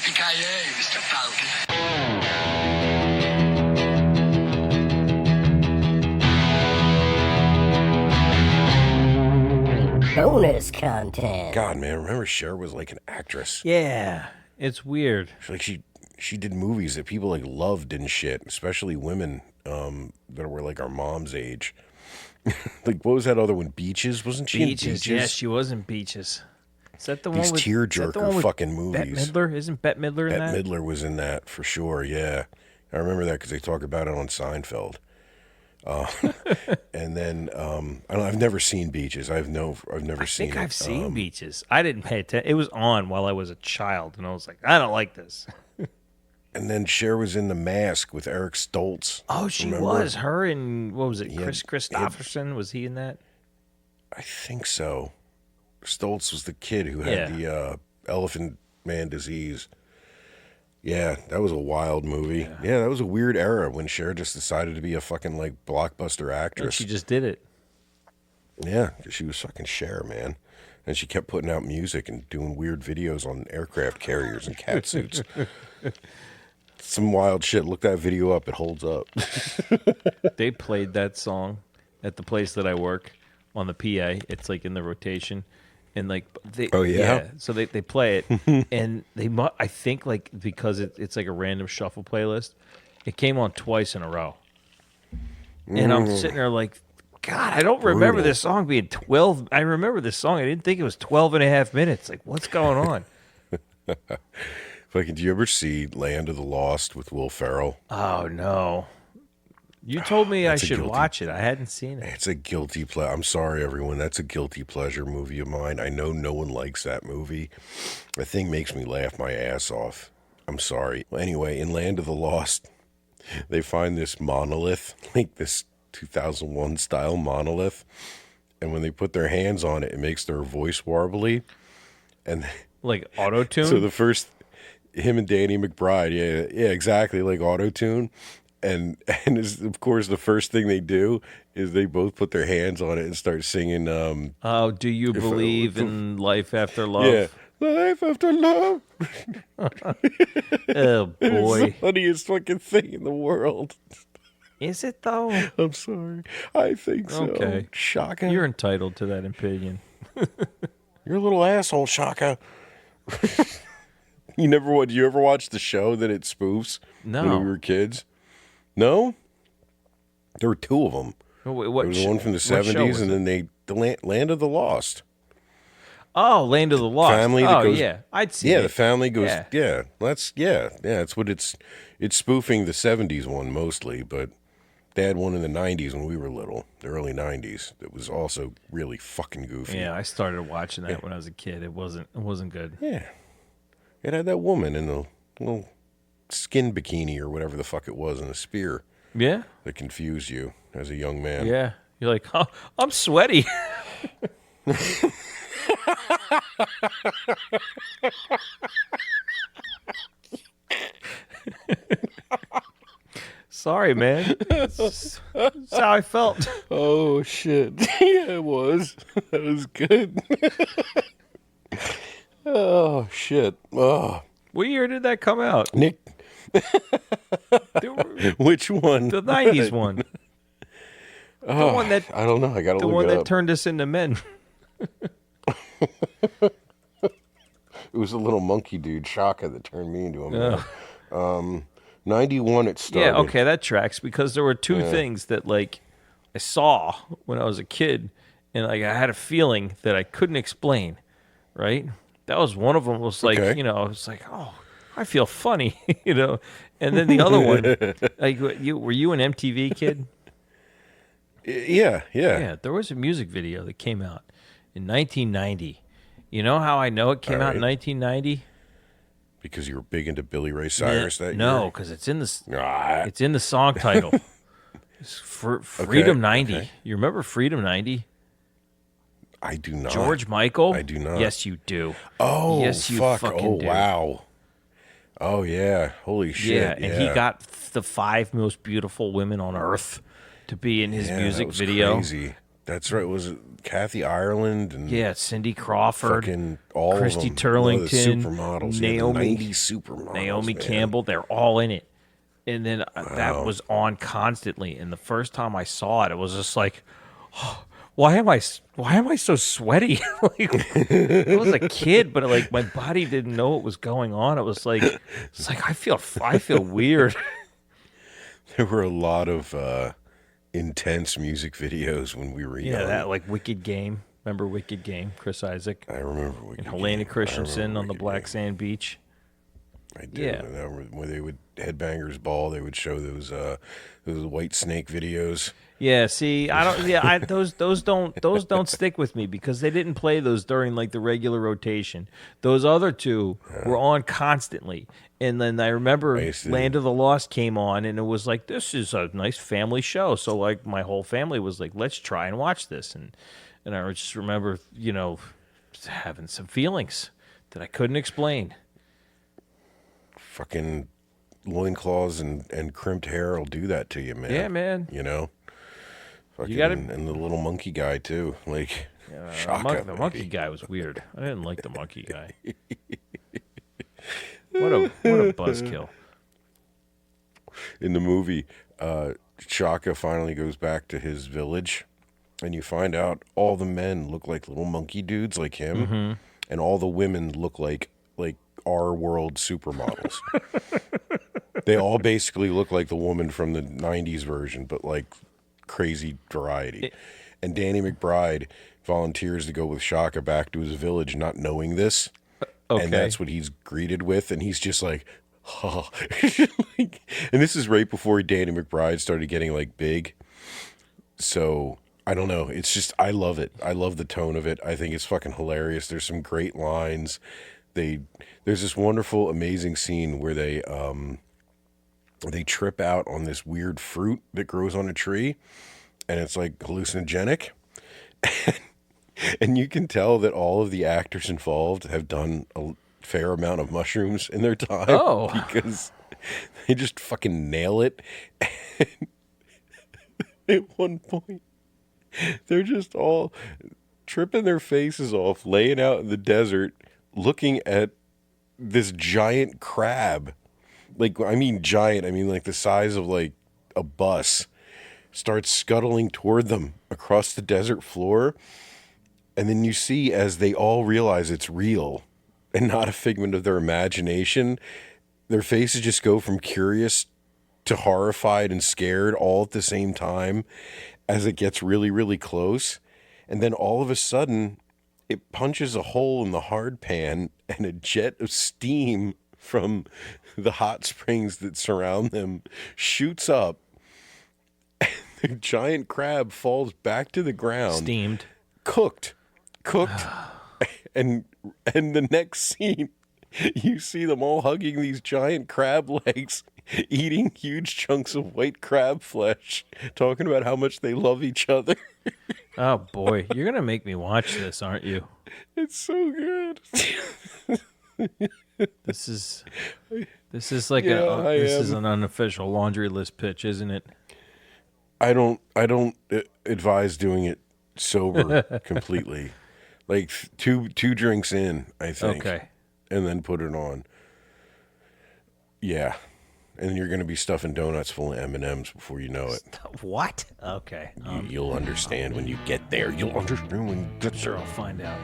Yipee-Ki-Yay, Mr. Falcon. Bonus content. God, man, remember Cher was like an actress. Yeah, it's weird. Like she did movies that people like loved and shit, especially women that were like our mom's age. Like, what was that other one? Beaches? Wasn't she in Beaches? Yeah, she was in Beaches. Is that the These one with tearjerker fucking movies? Bette Midler? Isn't Bette Midler in that? Bette Midler was in that for sure. Yeah, I remember that because they talk about it on Seinfeld. And then I've never seen Beaches. I've never seen it. I think I've seen Beaches. I didn't pay attention. It was on while I was a child, and I was like, I don't like this. And then Cher was in The Mask with Eric Stoltz. Oh, she remember? Was. Her and, what was it, Chris had- Christopherson? Was he in that? I think so. Stoltz was the kid who had the elephant man disease. Yeah, that was a wild movie. Yeah, that was a weird era when Cher just decided to be a fucking like blockbuster And actress. she just did it. Yeah, 'cause she was fucking Cher, man. And she kept putting out music and doing weird videos on aircraft carriers and cat suits. Some wild shit. Look that video up. It holds up. They played that song at the place that I work on the PA. It's like in the rotation. And like Oh, yeah? so they play it, and I think like because it's like a random shuffle playlist, it came on twice in a row, and I'm sitting there like, God, I don't remember Brutal. this song being 12. I remember this song. I didn't think it was 12 and a half minutes. Like, what's going on? Fucking, do you ever see Land of the Lost with Will Ferrell? Oh no! You told me I That's a should guilty- watch it. I hadn't seen it. It's a guilty pleasure. I'm sorry, everyone. That's a guilty pleasure movie of mine. I know no one likes that movie. The thing makes me laugh my ass off. I'm sorry. Well, anyway, in Land of the Lost, they find this monolith, like this 2001 style monolith. And when they put their hands on it, it makes their voice warbly. And Like auto tune. so the first, him and Danny McBride, yeah, exactly, like auto-tune. And of course, the first thing they do is they both put their hands on it and start singing. Oh, do you believe in life after love? Yeah, life after love. Oh boy, It's the funniest fucking thing in the world. is it though? I'm sorry, I think so. Okay. Shaka, You're entitled to that opinion. you're a little asshole, Shaka. Do you ever watch the show that it spoofs? No. When we were kids. No, there were two of them. What There was one from the what show 70s, was and it? then the Land of the Lost. Oh, Land of the Lost. Family that oh goes- yeah, I'd see. Yeah, it. the family goes. Yeah. Yeah, that's what it's spoofing the '70s one mostly, but they had one in the '90s when we were little, the early '90s. That was also really fucking goofy. Yeah, I started watching that when I was a kid. It wasn't good. Yeah, it had that woman in the little skin bikini or whatever the fuck it was, and a spear Yeah, that confused you as a young man. yeah. You're like, oh, I'm sweaty. Sorry, man. That's how I felt. Oh shit! Yeah, it was. That was good. Oh shit! Oh, What year did that come out? Nick, The which one? 90s one. Oh, The one that I don't know. I gotta the look one it that up. turned us into men. It was a little monkey dude, Shaka, that turned me into a man. Ugh. 91 it started. Yeah, okay, that tracks because there were two things that like I saw when I was a kid, and like I had a feeling that I couldn't explain. Right, that was one of them. Was like Okay. I was like, oh, I feel funny, And then the other one, like were you an MTV kid? Yeah. Yeah, there was a music video that came out in 1990. You know how I know it came out in 1990? Because you were big into Billy Ray Cyrus that No, year? because it's in the Ah, it's in the song title. It's Freedom 90. okay. You remember Freedom 90? I do not. George Michael? I do not. Yes, you do. Oh, Yes, you fuck. fucking Oh, do. wow. Oh, yeah. Holy shit. Yeah, and he got the 5 most beautiful women on earth to be in his Yeah, music that was video. crazy. That's right. Was it Kathy Ireland and Yeah, Cindy Crawford, fucking all Christy of them? Turlington, The supermodels, Naomi, the 90s supermodels, Naomi man. Campbell. They're all in it, and then that was on constantly. And the first time I saw it, it was just like, why am I so sweaty? Like, I was a kid, but like my body didn't know what was going on. It's like I feel weird. There were a lot of intense music videos when we were young. Yeah, that like Wicked Game. Remember Wicked Game? Chris Isaac I remember Wicked and Helena Game. Christensen I on the remember black Wicked sand beach. Game. I do. Yeah. And when they would Headbangers Ball, they would show those White Snake videos. Yeah, see, I don't. Yeah, those don't stick with me because they didn't play those during like the regular rotation. Those other two were on constantly, and then I remember Land of the Lost came on, and it was like this is a nice family show. So like my whole family was like, let's try and watch this, and I just remember having some feelings that I couldn't explain. Fucking loincloths and crimped hair will do that to you, man. Yeah, man. Fucking, You gotta- and the little monkey guy too. Like, Shaka, The monkey guy was weird. I didn't like the monkey guy. What a buzzkill. In the movie, Shaka finally goes back to his village, and you find out all the men look like little monkey dudes like him, and all the women look like our world supermodels. They all basically look like the woman from the 90s version, but like crazy variety. And Danny McBride volunteers to go with Shaka back to his village not knowing this. Okay. And that's what he's greeted with. And he's just like, oh. And this is right before Danny McBride started getting like big. So I don't know. It's just, I love it. I love the tone of it. I think it's fucking hilarious. There's some great lines. There's this wonderful, amazing scene where they trip out on this weird fruit that grows on a tree, and it's like hallucinogenic. And you can tell that all of the actors involved have done a fair amount of mushrooms in their time. Oh. Because they just fucking nail it. And at one point, they're just all tripping their faces off, laying out in the desert, looking at this giant crab. Like, I mean giant, I mean like the size of like a bus, starts scuttling toward them across the desert floor. And then you see as they all realize it's real and not a figment of their imagination, their faces just go from curious to horrified and scared all at the same time as it gets really, really close. And then all of a sudden, it punches a hole in the hard pan and a jet of steam from the hot springs that surround them shoots up. And the giant crab falls back to the ground. Steamed. Cooked. And the next scene, you see them all hugging these giant crab legs, eating huge chunks of white crab flesh, talking about how much they love each other. Oh boy, you're gonna make me watch this, aren't you? It's so good. This is like this is an unofficial laundry list pitch, isn't it? I don't advise doing it sober completely. Like two drinks in, I think. Okay. And then put it on. Yeah. And you're going to be stuffing donuts full of M&Ms before you know it. What? Okay. You'll understand when you get there. You'll understand when you get there. Sure, I'll find out.